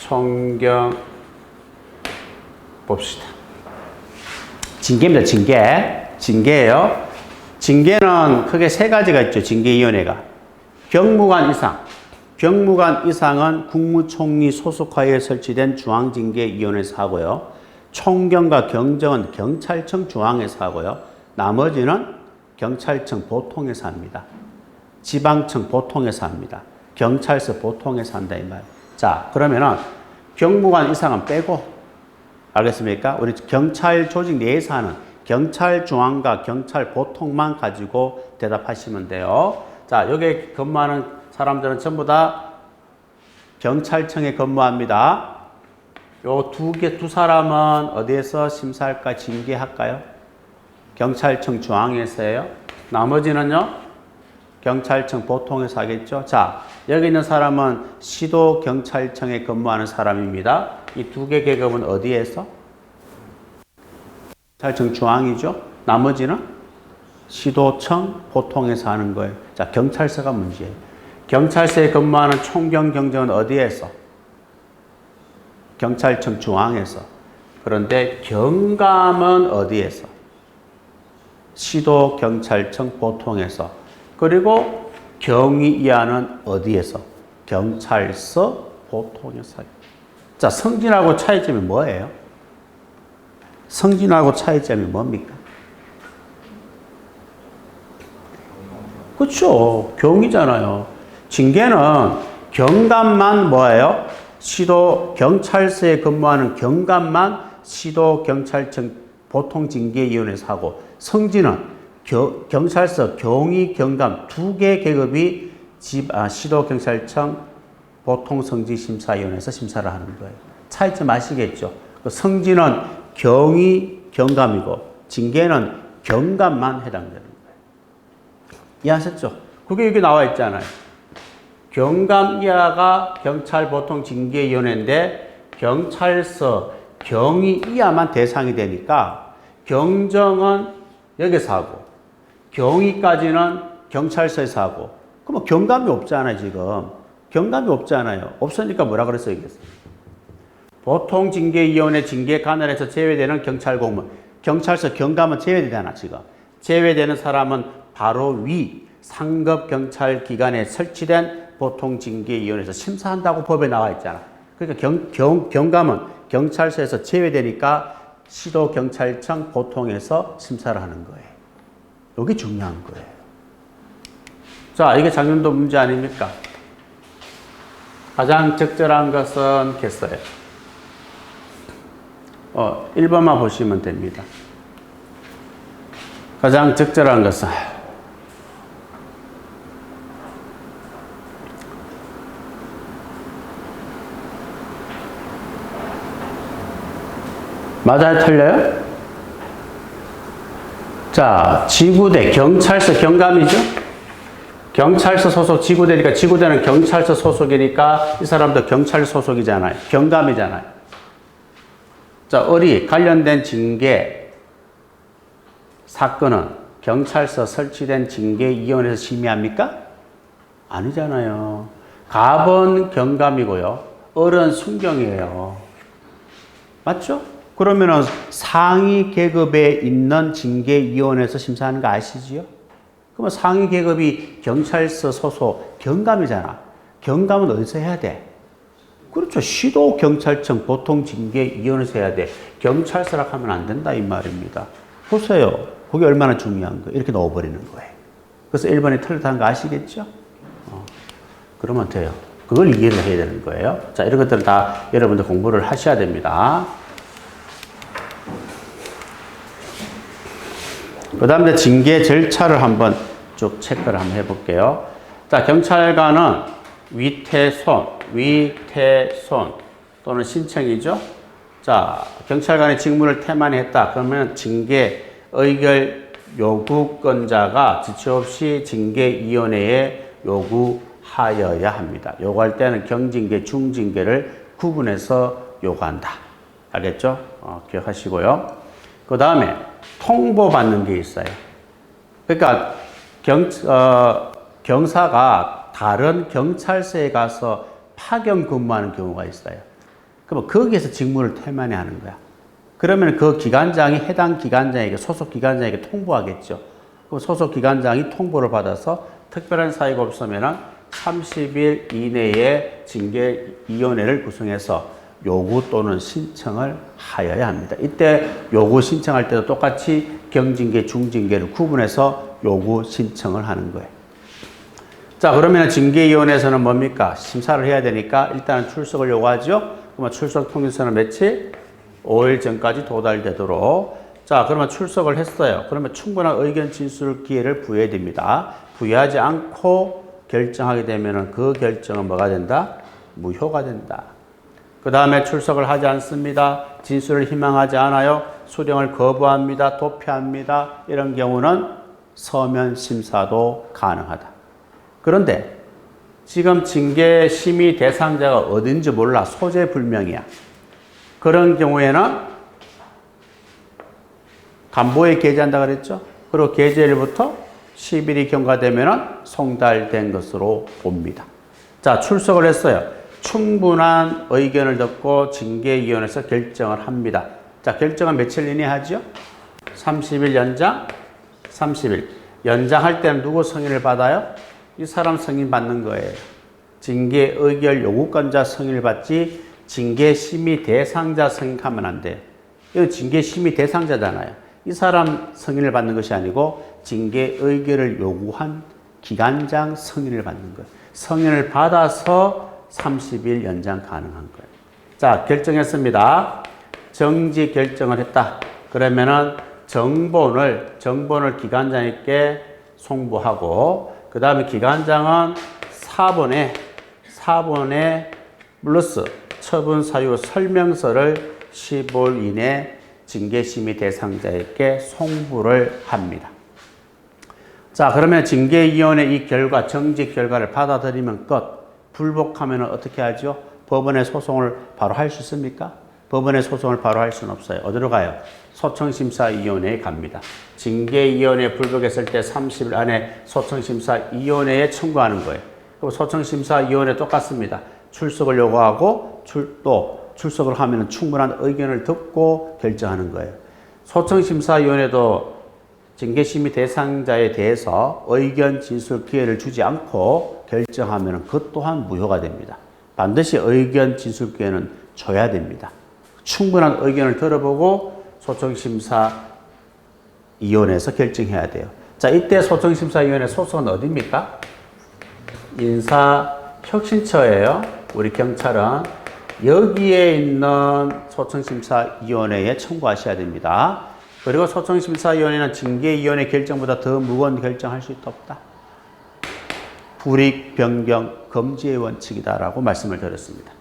총경 봅시다. 징계입니다. 징계예요. 징계는 크게 세 가지가 있죠. 징계위원회가. 경무관 이상. 경무관 이상은 국무총리 소속하에 설치된 중앙징계위원회에서 하고요. 총경과 경정은 경찰청 중앙에서 하고요. 나머지는 경찰청 보통에서 합니다. 지방청 보통에서 합니다. 경찰서 보통에서 한다 이 말. 자, 그러면은 경무관 이상은 빼고, 알겠습니까? 우리 경찰 조직 내에서 하는 경찰 중앙과 경찰 보통만 가지고 대답하시면 돼요. 자, 여기 근무하는 사람들은 전부 다 경찰청에 근무합니다. 요 두 사람은 어디에서 심사할까? 징계할까요? 경찰청 중앙에서요. 나머지는요? 경찰청 보통에서 하겠죠. 자, 여기 있는 사람은 시도 경찰청에 근무하는 사람입니다. 이 두 개 계급은 어디에서? 경찰청 중앙이죠. 나머지는 시도청 보통에서 하는 거예요. 자, 경찰서가 문제예요. 경찰서에 근무하는 총경 경정은 어디에서? 경찰청 중앙에서. 그런데 경감은 어디에서? 시도 경찰청 보통에서. 그리고 경위이하는 어디에서? 경찰서 보통에서. 자, 성진하고 차이점이 뭐예요? 성진하고 차이점이 뭡니까? 그렇죠. 경이잖아요. 징계는 경감만 뭐예요? 시도 경찰서에 근무하는 경감만 시도 경찰청 보통징계위원회에서 하고, 성진은 경찰서 경위 경감 두 개 계급이 시도 경찰청 보통성지심사위원회에서 심사를 하는 거예요. 차이점 아시겠죠? 성진은 경위 경감이고 징계는 경감만 해당되는 거예요. 이해하셨죠? 그게 여기 나와 있잖아요. 경감 이하가 경찰 보통 징계위원회인데 경찰서 경위 이하만 대상이 되니까 경정은 여기서 하고 경위까지는 경찰서에서 하고, 그럼 경감이 없잖아요. 지금 경감이 없잖아요. 없으니까 뭐라 그랬어요? 보통 징계위원회 징계 관할에서 제외되는 경찰 공무원, 경찰서 경감은 제외되잖아. 지금 제외되는 사람은 바로 위 상급 경찰 기관에 설치된 보통징계위원회에서 심사한다고 법에 나와 있잖아. 그러니까 경감은 경찰서에서 제외되니까 시도경찰청 보통에서 심사를 하는 거예요. 이게 중요한 거예요. 자, 이게 작년도 문제 아닙니까? 가장 적절한 것은 겠어요. 1번만 보시면 됩니다. 가장 적절한 것은 맞아요? 틀려요? 자, 지구대, 경찰서 경감이죠? 경찰서 소속 지구대니까 지구대는 경찰서 소속이니까 이 사람도 경찰 소속이잖아요. 경감이잖아요. 자, 관련된 징계 사건은 경찰서 설치된 징계위원회에서 심의합니까? 아니잖아요. 갑은 경감이고요. 을은 순경이에요. 맞죠? 그러면은 상위 계급에 있는 징계위원회에서 심사하는 거 아시지요? 그러면 상위 계급이 경찰서 소속 경감이잖아. 경감은 어디서 해야 돼? 그렇죠. 시도 경찰청 보통징계위원회에서 해야 돼. 경찰서라 하면 안 된다 이 말입니다. 보세요. 그게 얼마나 중요한 거예요. 이렇게 넣어버리는 거예요. 그래서 1번이 틀렸다는 거 아시겠죠? 그러면 돼요. 그걸 이해를 해야 되는 거예요. 자, 이런 것들은 다 여러분들 공부를 하셔야 됩니다. 그 다음에 징계 절차를 한번 쭉 체크를 한번 해볼게요. 자, 경찰관은 위태손 또는 신청이죠. 자, 경찰관의 직무를 태만했다. 그러면 징계 의결 요구권자가 지체 없이 징계위원회에 요구하여야 합니다. 요구할 때는 경징계, 중징계를 구분해서 요구한다. 알겠죠? 기억하시고요. 그 다음에 통보받는 게 있어요. 그러니까 경사가 다른 경찰서에 가서 파견 근무하는 경우가 있어요. 그러면 거기에서 직무를 태만히 하는 거야. 그러면 그 기관장이 해당 기관장에게, 소속 기관장에게 통보하겠죠. 그럼 소속 기관장이 통보를 받아서 특별한 사유가 없으면 30일 이내에 징계위원회를 구성해서 요구 또는 신청을 하여야 합니다. 이때 요구 신청할 때도 똑같이 경징계, 중징계를 구분해서 요구 신청을 하는 거예요. 자, 그러면 징계위원회에서는 뭡니까? 심사를 해야 되니까 일단은 출석을 요구하죠. 그러면 출석 통지서는 며칠? 5일 전까지 도달되도록. 자, 그러면 출석을 했어요. 그러면 충분한 의견 진술 기회를 부여해야 됩니다. 부여하지 않고 결정하게 되면 그 결정은 뭐가 된다? 무효가 된다. 그 다음에 출석을 하지 않습니다. 진술을 희망하지 않아요. 수령을 거부합니다. 도피합니다. 이런 경우는 서면 심사도 가능하다. 그런데 지금 징계 심의 대상자가 어딘지 몰라. 소재 불명이야. 그런 경우에는 간보에 게재한다 그랬죠. 그리고 게재일부터 10일이 경과되면 송달된 것으로 봅니다. 자, 출석을 했어요. 충분한 의견을 듣고 징계위원회에서 결정을 합니다. 자, 결정은 며칠 이내에 하죠? 30일 연장, 30일. 연장할 때는 누구 승인을 받아요? 이 사람 승인 받는 거예요. 징계 의결 요구권자 승인을 받지 징계 심의 대상자 승인하면 안 돼. 이거 징계 심의 대상자잖아요. 이 사람 승인을 받는 것이 아니고 징계 의결을 요구한 기관장 승인을 받는 거예요. 승인을 받아서 30일 연장 가능한 거예요. 자, 결정했습니다. 정지 결정을 했다. 그러면은 정본을 기관장에게 송부하고, 그 다음에 기관장은 4번에 플러스 처분 사유 설명서를 15일 이내 징계심의 대상자에게 송부를 합니다. 자, 그러면 징계위원회 이 결과, 정직 결과를 받아들이면 끝. 불복하면 어떻게 하죠? 법원에 소송을 바로 할 수 있습니까? 법원에 소송을 바로 할 수는 없어요. 어디로 가요? 소청심사위원회에 갑니다. 징계위원회 불복했을 때 30일 안에 소청심사위원회에 청구하는 거예요. 그리고 소청심사위원회 똑같습니다. 출석을 요구하고 또 출석을 하면 충분한 의견을 듣고 결정하는 거예요. 소청심사위원회도 징계심의 대상자에 대해서 의견 진술 기회를 주지 않고 결정하면 그 또한 무효가 됩니다. 반드시 의견 진술 기회는 줘야 됩니다. 충분한 의견을 들어보고 소청심사위원회에서 결정해야 돼요. 자, 이때 소청심사위원회 소속은 어디입니까? 인사혁신처예요. 우리 경찰은 여기에 있는 소청심사위원회에 청구하셔야 됩니다. 그리고 소청심사위원회는 징계위원회 결정보다 더 무거운 결정할 수 있다 없다. 불이익 변경 금지의 원칙이다라고 말씀을 드렸습니다.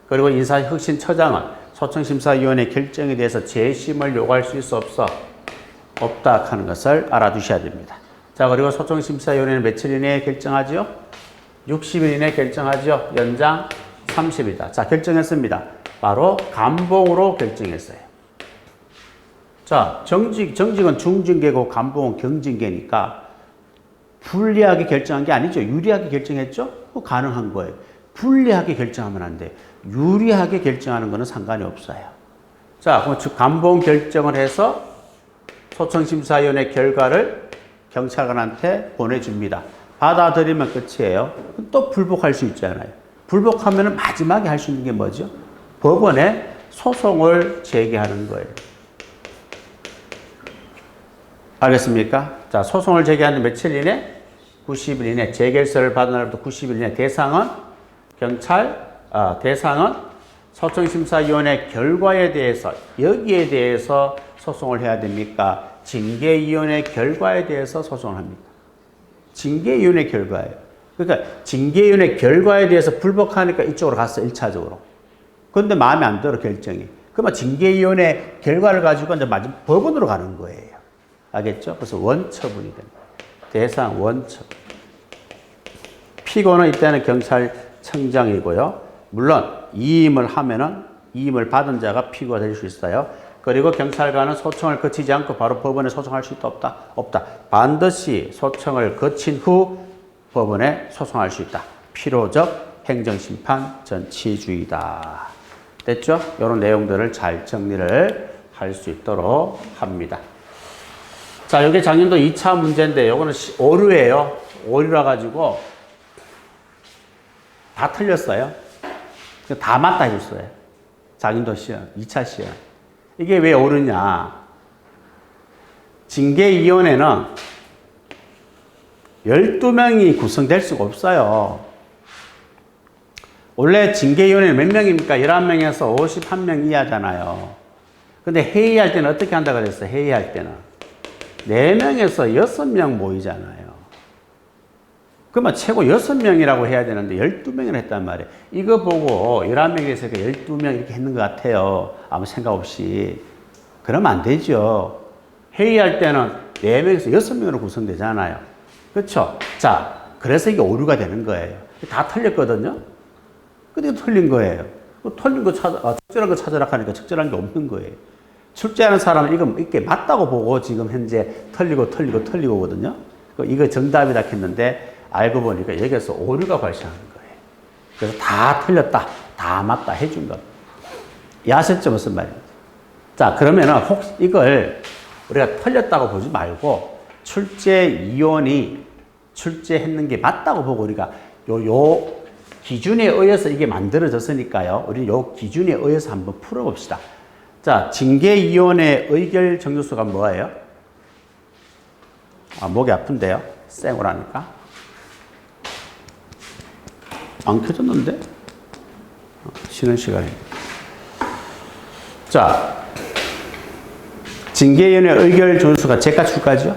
그리고 인사혁신처장은 소청심사위원회 결정에 대해서 재심을 요구할 수 있어 없어? 없다 하는 것을 알아두셔야 됩니다. 자, 그리고 소청심사위원회는 며칠 이내에 결정하죠? 60일 이내에 결정하죠? 연장 30일이다. 자, 결정했습니다. 바로 감봉으로 결정했어요. 자, 정직은 중징계고 감봉은 경징계니까 불리하게 결정한 게 아니죠. 유리하게 결정했죠? 그거 가능한 거예요. 불리하게 결정하면 안 돼. 유리하게 결정하는 거는 상관이 없어요. 자, 그럼 감봉 결정을 해서 소청심사위원회 결과를 경찰관한테 보내줍니다. 받아들이면 끝이에요. 또 불복할 수 있잖아요. 불복하면 마지막에 할 수 있는 게 뭐죠? 법원에 소송을 제기하는 거예요. 알겠습니까? 자, 소송을 제기하는 며칠 이내? 90일 이내. 재결서를 받은 날부터 90일 이내. 대상은 대상은 소청심사위원회 결과에 대해서, 여기에 대해서 소송을 해야 됩니까? 징계위원회 결과에 대해서 소송을 합니다. 징계위원회 결과예요. 그러니까 징계위원회 결과에 대해서 불복하니까 이쪽으로 갔어, 1차적으로. 그런데 마음에 안 들어, 결정이. 그러면 징계위원회 결과를 가지고 이제 마지막 법원으로 가는 거예요. 알겠죠? 그래서 원처분이 됩니다. 대상 원처분. 피고는 이때는 경찰청장이고요. 물론 이임을 하면은 이임을 받은 자가 피고가 될 수 있어요. 그리고 경찰관은 소청을 거치지 않고 바로 법원에 소송할 수 있다 없다? 없다. 반드시 소청을 거친 후 법원에 소송할 수 있다. 필요적 행정심판 전치주의다. 됐죠? 이런 내용들을 잘 정리를 할 수 있도록 합니다. 자, 이게 작년도 2차 문제인데, 요거는 오류예요. 오류라 가지고 다 틀렸어요. 다 맞다 해줬어요. 작년도 시험, 2차 시험. 이게 왜 오류냐? 징계위원회는 12명이 구성될 수가 없어요. 원래 징계위원회는 몇 명입니까? 11명에서 51명 이하잖아요. 근데 회의할 때는 어떻게 한다고 그랬어요? 회의할 때는 4명에서 6명 모이잖아요. 그러면 최고 6명이라고 해야 되는데 12명을 했단 말이에요. 이거 보고 11명에서 12명 이렇게 했는 것 같아요. 아무 생각 없이. 그러면 안 되죠. 회의할 때는 4명에서 6명으로 구성되잖아요. 그렇죠? 자, 그래서 이게 오류가 되는 거예요. 다 틀렸거든요. 근데 틀린 거예요. 틀린 거 적절한 거 찾아라 하니까 적절한 게 없는 거예요. 출제하는 사람은 이거 이게 맞다고 보고 지금 현재 틀리고거든요. 이거 정답이다 했는데 알고 보니까 여기서 오류가 발생하는 거예요. 그래서 다 틀렸다, 다 맞다 해준 것. 아셨죠? 무슨 말인지. 자, 그러면은 혹시 이걸 우리가 틀렸다고 보지 말고 출제위원이 출제했는 게 맞다고 보고 우리가 요 기준에 의해서 이게 만들어졌으니까요. 우리 요 기준에 의해서 한번 풀어봅시다. 자, 징계위원회 의결 정도수가 뭐예요? 목이 아픈데요? 쌩으로 하니까. 안 켜졌는데? 쉬는 시간에. 자, 징계위원회 의결 정도수가 제가출까지요?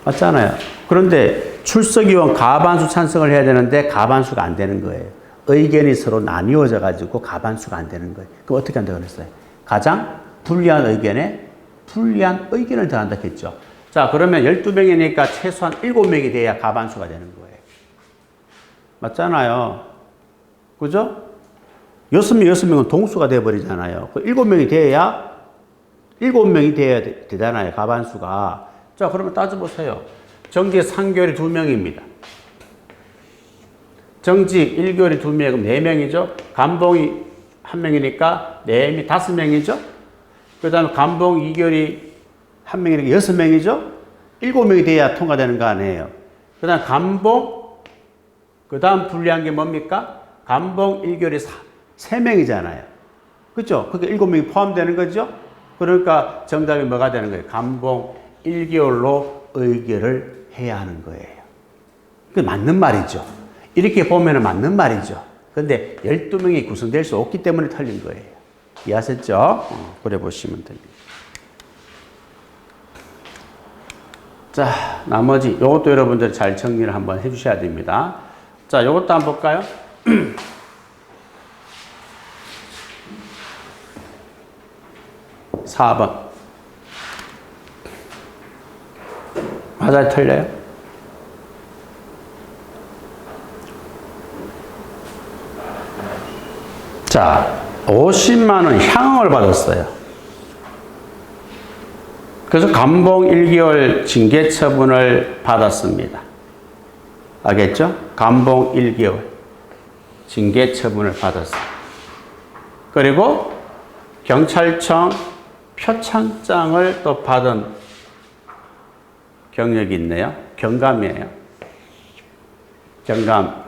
맞잖아요. 그런데 출석위원 과반수 찬성을 해야 되는데 과반수가 안 되는 거예요. 의견이 서로 나뉘어져 가지고 과반수가 안 되는 거예요. 그럼 어떻게 한다고 그랬어요? 가장 불리한 의견에 불리한 의견을 더한다 했죠. 자, 그러면 12명이니까 최소한 7명이 돼야 과반수가 되는 거예요. 맞잖아요. 그죠? 6명은 동수가 돼버리잖아요. 7명이 돼야 7명이 돼야 되잖아요. 과반수가. 자, 그러면 따져보세요. 정직 3개월이 2명입니다. 정직 1개월이 2명, 그럼 4명이죠? 감봉이 1명이니까 4명, 5명이죠? 그 다음에 감봉 2개월이 1명이니까 6명이죠? 7명이 돼야 통과되는 거 아니에요. 그 다음 감봉, 그 다음 불리한 게 뭡니까? 감봉 1개월이 3명이잖아요. 그죠? 그게 7명이 포함되는 거죠? 그러니까 정답이 뭐가 되는 거예요? 감봉 1개월로 의결을 해야 하는 거예요. 그 맞는 말이죠. 이렇게 보면 맞는 말이죠. 근데 12명이 구성될 수 없기 때문에 틀린 거예요. 이해하셨죠? 그래 보시면 됩니다. 자, 나머지 이것도 여러분들 잘 정리를 한번 해주셔야 됩니다. 자, 이것도 한번 볼까요? 4번. 맞아요? 틀려요? 자, 50만 원 향응을 받았어요. 그래서 감봉 1개월 징계 처분을 받았습니다. 알겠죠? 감봉 1개월 징계 처분을 받았어요. 그리고 경찰청 표창장을 또 받은 경력이 있네요. 경감이에요. 경감.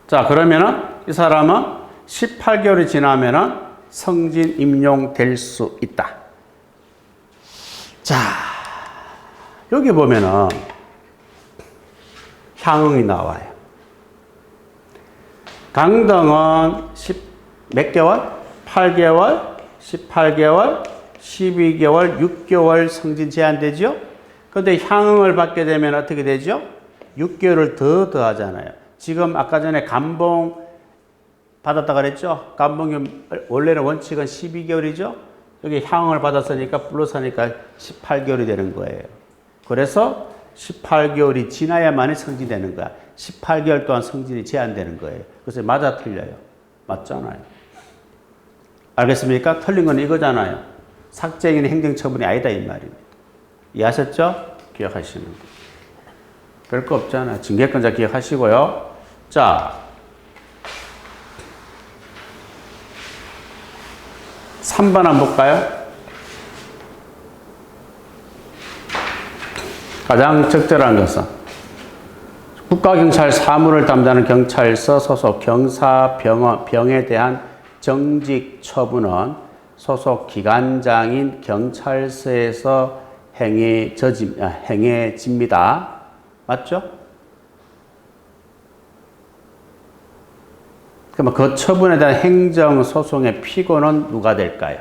자, 그러면은 이 사람은 18개월이 지나면은 성진 임용될 수 있다. 자, 여기 보면은 향응이 나와요. 강등은 몇 개월? 8개월, 18개월, 12개월, 6개월 성진 제한되죠? 그런데 향응을 받게 되면 어떻게 되죠? 6개월을 더 더하잖아요. 지금 아까 전에 감봉 받았다 그랬죠? 감봉이 원래는 원칙은 12개월이죠? 여기 향응을 받았으니까 플러스하니까 18개월이 되는 거예요. 그래서 18개월이 지나야만이 성진되는 거야. 18개월 동안 성진이 제한되는 거예요. 그래서 맞아 틀려요. 맞잖아요. 알겠습니까? 틀린 건 이거잖아요. 삭제행위는 행정처분이 아니다 이 말입니다. 이해하셨죠? 기억하시면 됩니다. 별거 없잖아요. 징계권자 기억하시고요. 자, 3번 한번 볼까요? 가장 적절한 것은 국가경찰 사무를 담당하는 경찰서 소속 경사병에 대한 정직 처분은 소속 기관장인 경찰서에서 행해집니다. 맞죠? 그러면 그 처분에 대한 행정소송의 피고는 누가 될까요?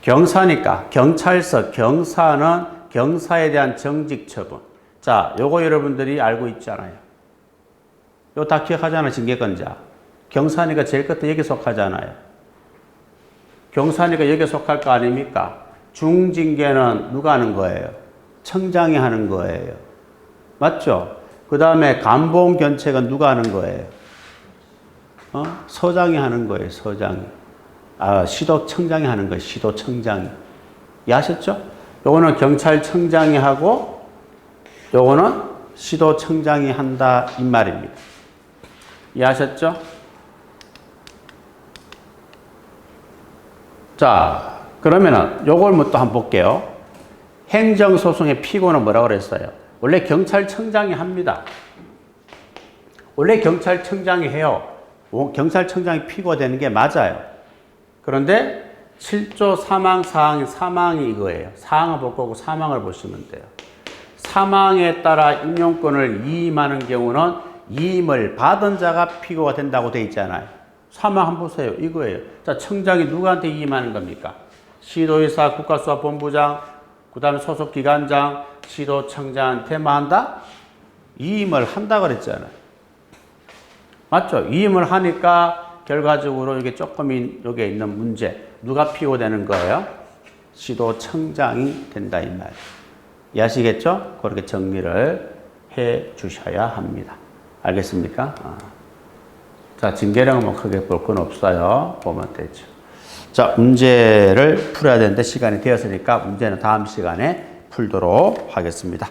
경사니까 경찰서, 경사는 경사에 대한 정직 처분. 자, 요거 여러분들이 알고 있잖아요. 요거 다 기억하잖아요. 징계권자. 경사니까 제일 끝에 여기 속하잖아요. 경사니까 여기 속할 거 아닙니까? 중징계는 누가 하는 거예요? 청장이 하는 거예요. 맞죠? 그 다음에 감봉견책은 누가 하는 거예요? 서장이 하는 거예요. 서장이. 시도청장이 하는 거예요. 시도청장이. 이해하셨죠? 요거는 경찰청장이 하고 요거는 시도청장이 한다 이 말입니다. 이해하셨죠? 자, 그러면은 요걸 뭐 또 한번 볼게요. 행정소송의 피고는 뭐라고 그랬어요? 원래 경찰청장이 합니다. 원래 경찰청장이 해요. 경찰청장이 피고가 되는 게 맞아요. 그런데 7조 사망이 이거예요. 사항을 볼 거고 사망을 보시면 돼요. 사망에 따라 임용권을 이임하는 경우는 이임을 받은 자가 피고가 된다고 돼 있잖아요. 사망 한번 보세요. 이거예요. 자, 청장이 누구한테 이임하는 겁니까? 시도의사, 국가수사본부장, 그 다음에 소속기관장, 시도청장한테만 한다? 이임을 한다 그랬잖아요. 맞죠? 이임을 하니까 결과적으로 이게 조금 여기에 있는 문제. 누가 피고되는 거예요? 시도청장이 된다 이 말. 이해하시겠죠? 그렇게 정리를 해 주셔야 합니다. 알겠습니까? 자, 징계령은 뭐 크게 볼 건 없어요. 보면 되죠. 자, 문제를 풀어야 되는데 시간이 되었으니까 문제는 다음 시간에 풀도록 하겠습니다.